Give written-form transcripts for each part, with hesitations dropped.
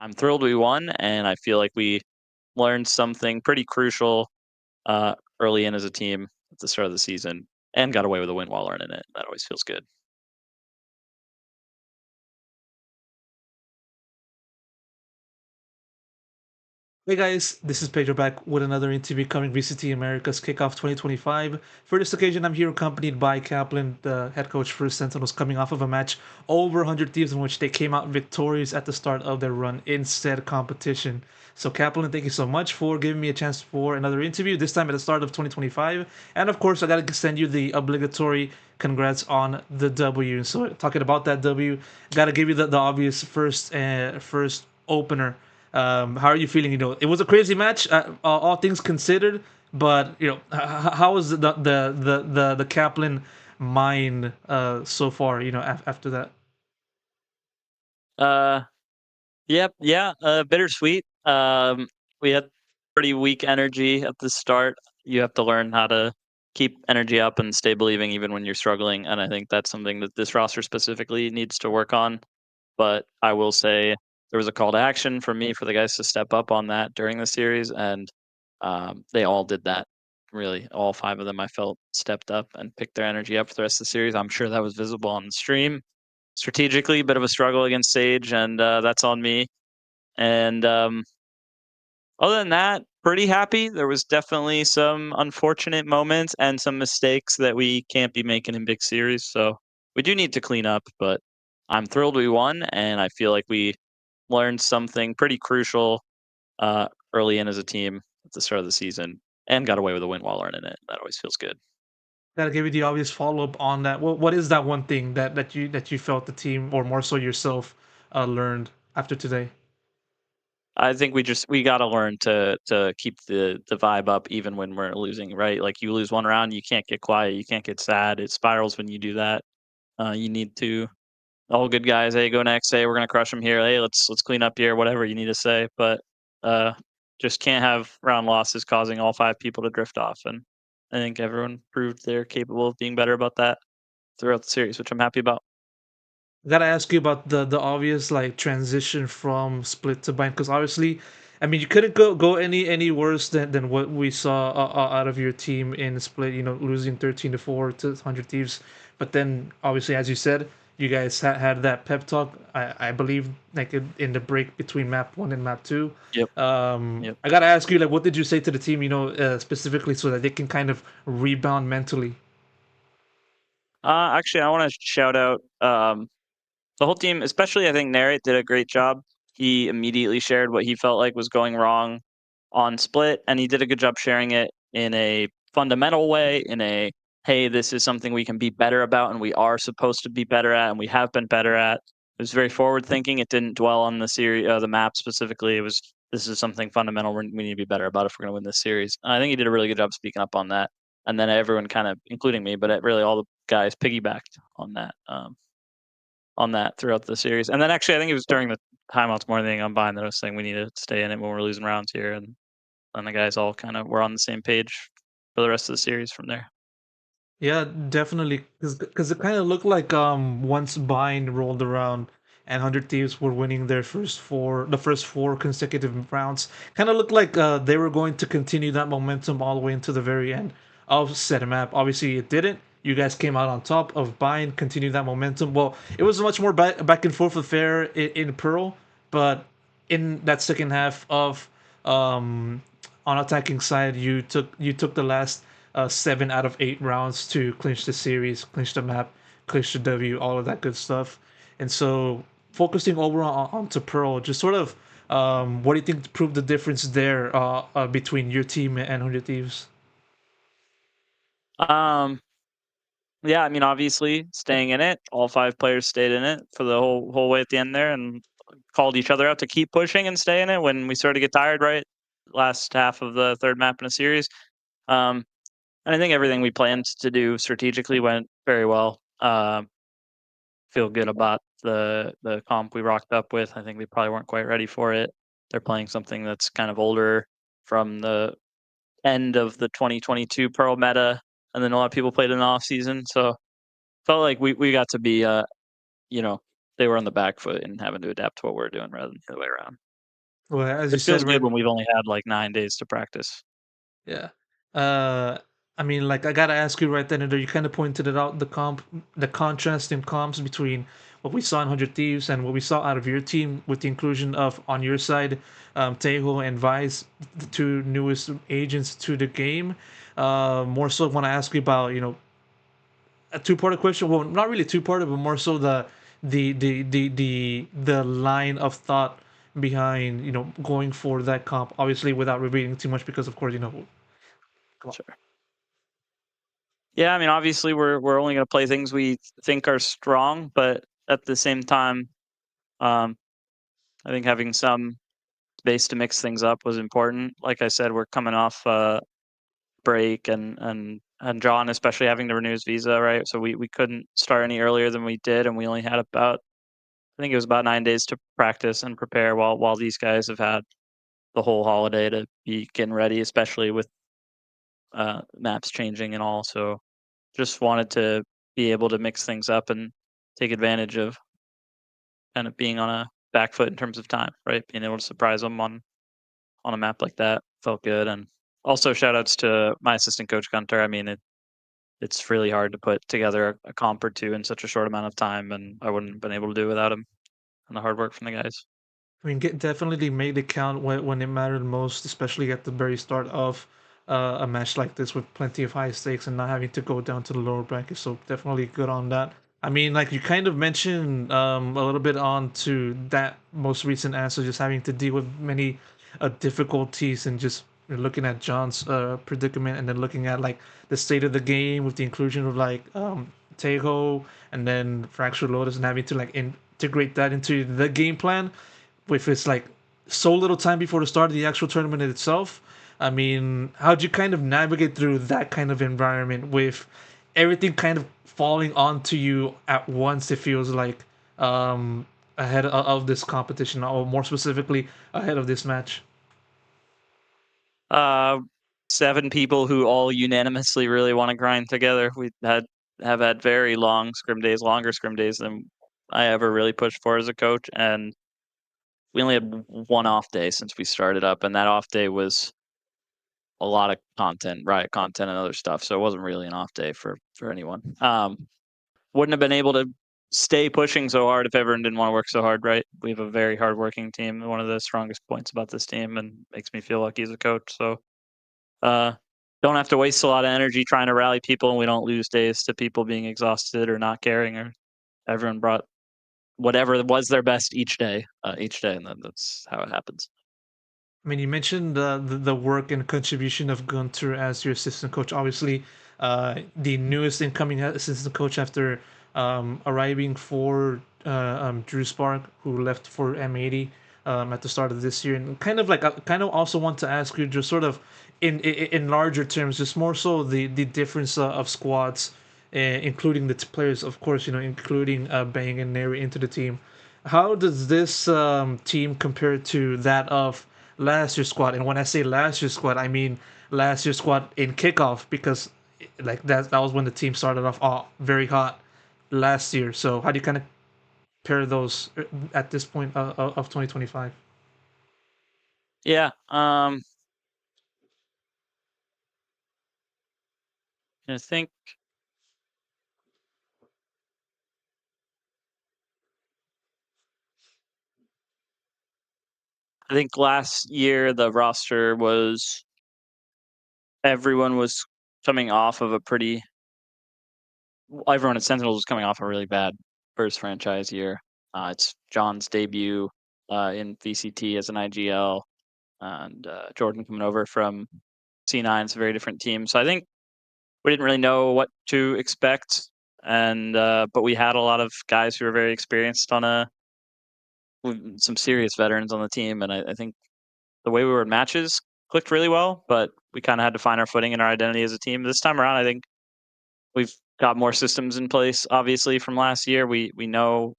I'm thrilled we won, and I feel like we learned something pretty crucial early in as a team at the start of the season, and got away with a win while learning it. That always feels good. Hey guys, this is Pedro back with another interview coming VCT Americas KICKOFF 2025. For this occasion, I'm here accompanied by Kaplan, the head coach for Sentinels, coming off of a match over 100 Thieves in which they came out victorious at the start of their run in said competition. So Kaplan, thank you so much for giving me a chance for another interview, this time at the start of 2025. And of course, I gotta send you the obligatory congrats on the W. So talking about that W, gotta give you the obvious first opener. How are you feeling? It was a crazy match, all things considered. But how was the Kaplan mind so far? After that. Uh, yep, yeah, bittersweet. We had pretty weak energy at the start. You have to learn how to keep energy up and stay believing even when you're struggling, and I think that's something that this roster specifically needs to work on. But I will say there was a call to action for me for the guys to step up on that during the series, and they all did that. Really, all five of them I felt stepped up and picked their energy up for the rest of the series. I'm sure that was visible on the stream. Strategically, a bit of a struggle against Sage, and that's on me. And other than that, pretty happy. There was definitely some unfortunate moments and some mistakes that we can't be making in big series. So we do need to clean up, but I'm thrilled we won, and I feel like we learned something pretty crucial early in as a team at the start of the season, and got away with a win while learning it. That always feels good. Gotta give you the obvious follow up on that. What is that one thing that you felt the team, or more so yourself, learned after today? I think we gotta learn to keep the vibe up even when we're losing, right? Like you lose one round, you can't get quiet, you can't get sad. It spirals when you do that. You need to all good guys. Hey, go next. Hey, we're gonna crush them here. Hey, let's clean up here. Whatever you need to say, but uh, just can't have round losses causing all five people to drift off. And I think everyone proved they're capable of being better about that throughout the series, which I'm happy about. I gotta ask you about the obvious like transition from split to bind, because obviously, I mean, you couldn't go any worse than what we saw out of your team in split. Losing 13-4 to 100 Thieves, but then obviously, as you said, you guys had that pep talk. I believe like in the break between map one and map two. Yep. Yep. I gotta ask you, like, what did you say to the team? Specifically so that they can kind of rebound mentally. Actually, I want to shout out the whole team, especially I think Narrate did a great job. He immediately shared what he felt like was going wrong on Split, and he did a good job sharing it in a fundamental way, in a hey, this is something we can be better about, and we are supposed to be better at, and we have been better at. It was very forward thinking. It didn't dwell on the series, the map specifically. It was this is something fundamental we need to be better about if we're going to win this series. And I think he did a really good job speaking up on that. And then everyone kind of, including me, but really all the guys piggybacked on that throughout the series. And then actually, I think it was during the timeouts more than anything on Vine that I was saying we need to stay in it when we're losing rounds here, and the guys all kind of were on the same page for the rest of the series from there. Yeah, definitely. Because it kind of looked like once Bind rolled around and 100 Thieves were winning the first four consecutive rounds, kind of looked like they were going to continue that momentum all the way into the very end of set map. Obviously, it didn't. You guys came out on top of Bind, continued that momentum. Well, it was much more back and forth affair in Pearl, but in that second half of um on attacking side, you took the last 7 out of 8 rounds to clinch the series, clinch the map, clinch the W, all of that good stuff. And so focusing over onto Pearl, just sort of, what do you think proved the difference there between your team and 100 Thieves? Um, yeah, I mean, obviously, staying in it, all five players stayed in it for the whole way at the end there, and called each other out to keep pushing and stay in it when we started to get tired. Right, last half of the third map in a series. Um, and I think everything we planned to do strategically went very well. Feel good about the comp we rocked up with. I think they probably weren't quite ready for it. They're playing something that's kind of older from the end of the 2022 Pearl meta, and then a lot of people played in the off season. So felt like we got to be you know they were on the back foot and having to adapt to what we're doing rather than the other way around. Well, as you It said, feels good right? when we've only had, like, 9 days to practice. Yeah. Uh, I mean, like, I gotta ask you right then and there. You kind of pointed it out, the contrast in comps between what we saw in 100 Thieves and what we saw out of your team with the inclusion of, on your side, Tejo and Vice, the two newest agents to the game. More so, want to ask you about, a two-part question. Well, not really two-part, but more so the line of thought behind going for that comp. Obviously, without revealing too much, because of course, come on. Sure. Yeah, I mean, obviously, we're only gonna play things we think are strong, but at the same time, um, I think having some space to mix things up was important. Like I said, we're coming off break, and John especially having to renew his visa, right? So we couldn't start any earlier than we did, and we only had about, I think it was about 9 days to practice and prepare, while these guys have had the whole holiday to be getting ready, especially with maps changing and all. So just wanted to be able to mix things up and take advantage of kind of being on a back foot in terms of time, right? Being able to surprise them on a map like that felt good. And also shout outs to my assistant coach Gunter. I mean, it's really hard to put together a comp or two in such a short amount of time, and I wouldn't have been able to do it without him and the hard work from the guys. I mean, definitely made it count when it mattered most, especially at the very start of a match like this with plenty of high stakes and not having to go down to the lower bracket. So definitely good on that. I mean, like you kind of mentioned a little bit on to that most recent answer, just having to deal with many difficulties and just looking at John's predicament and then looking at like the state of the game with the inclusion of like Tejo and then Fractured Lotus and having to like integrate that into the game plan with it's like so little time before the start of the actual tournament itself. I mean, how'd you kind of navigate through that kind of environment with everything kind of falling onto you at once? It feels like ahead of this competition, or more specifically, ahead of this match. Uh, 7 people who all unanimously really want to grind together. We have had very long scrim days, longer scrim days than I ever really pushed for as a coach, and we only had one off day since we started up, and that off day was a lot of content, riot content, and other stuff. So it wasn't really an off day for anyone. Wouldn't have been able to stay pushing so hard if everyone didn't want to work so hard, right? We have a very hardworking team. One of the strongest points about this team, and makes me feel lucky as a coach. So uh, don't have to waste a lot of energy trying to rally people, and we don't lose days to people being exhausted or not caring. Or everyone brought whatever was their best each day, and that's how it happens. I mean, you mentioned the work and contribution of Gunter as your assistant coach. Obviously, the newest incoming assistant coach after arriving for Drew Spark, who left for M80 at the start of this year, and kind of like I kind of also want to ask you, just sort of in larger terms, just more so the difference of squads, including the players, of course, including Bang and Neri into the team. How does this team compare to that of last year's squad? And when I say last year's squad, I mean last year's squad in kickoff, because like that was when the team started off very hot last year. So how do you kind of pair those at this point of 2025? Yeah. I think last year the roster was, everyone was coming off of a pretty, everyone at Sentinels was coming off a really bad first franchise year. It's John's debut in VCT as an IGL, and Jordan coming over from C9. It's a very different team. So I think we didn't really know what to expect, and but we had a lot of guys who were very experienced on some serious veterans on the team, and I think the way we were in matches clicked really well. But we kind of had to find our footing and our identity as a team this time around. I think we've got more systems in place, obviously, from last year. We know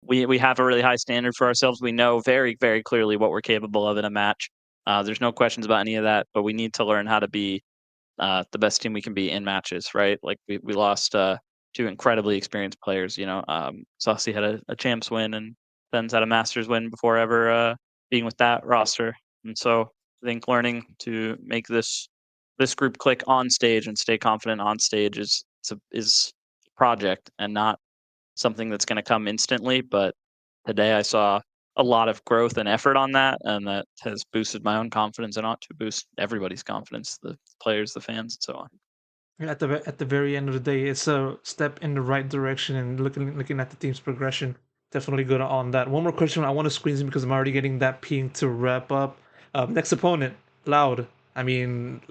we have a really high standard for ourselves. We know very, very clearly what we're capable of in a match. There's no questions about any of that, but we need to learn how to be the best team we can be in matches, right? Like we lost two incredibly experienced players. Saucy had a champs win, and Ben's had a Masters win before ever. being with that roster. And so I think learning to make this group click on stage and stay confident on stage is a project and not something that's going to come instantly. But today I saw a lot of growth and effort on that, and that has boosted my own confidence and ought to boost everybody's confidence, the players, the fans, and so on. At the very end of the day, it's a step in the right direction, and looking at the team's progression, definitely good on that. One more question I want to squeeze in because I'm already getting that ping to wrap up. Next opponent, Loud. I mean,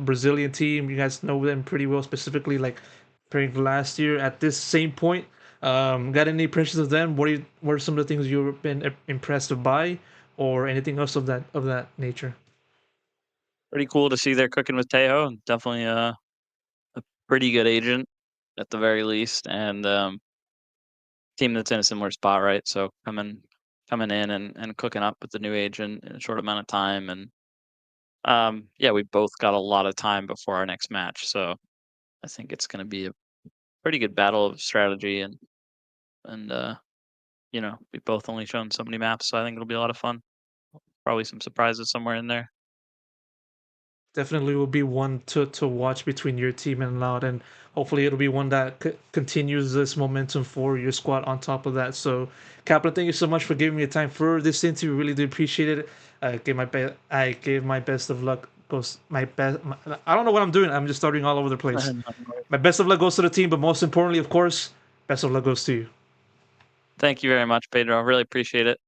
Brazilian team. You guys know them pretty well, specifically like comparing to last year at this same point. Got any impressions of them? What are some of the things you've been impressed by, or anything else of that nature? Pretty cool to see they're cooking with Teo. Definitely a pretty good agent at the very least, and team that's in a similar spot, right? So coming in and cooking up with the new agent in a short amount of time, and yeah, we both got a lot of time before our next match, so I think it's going to be a pretty good battle of strategy, and we both only shown so many maps, so I think it'll be a lot of fun. Probably some surprises somewhere in there. Definitely will be one to watch between your team and Loud, and hopefully it'll be one that continues this momentum for your squad on top of that. So, Kaplan, thank you so much for giving me the time for this interview. Really do appreciate it. I gave my best of luck. Goes my best. I don't know what I'm doing. I'm just starting all over the place. My best of luck goes to the team, but most importantly, of course, best of luck goes to you. Thank you very much, Pedro. I really appreciate it.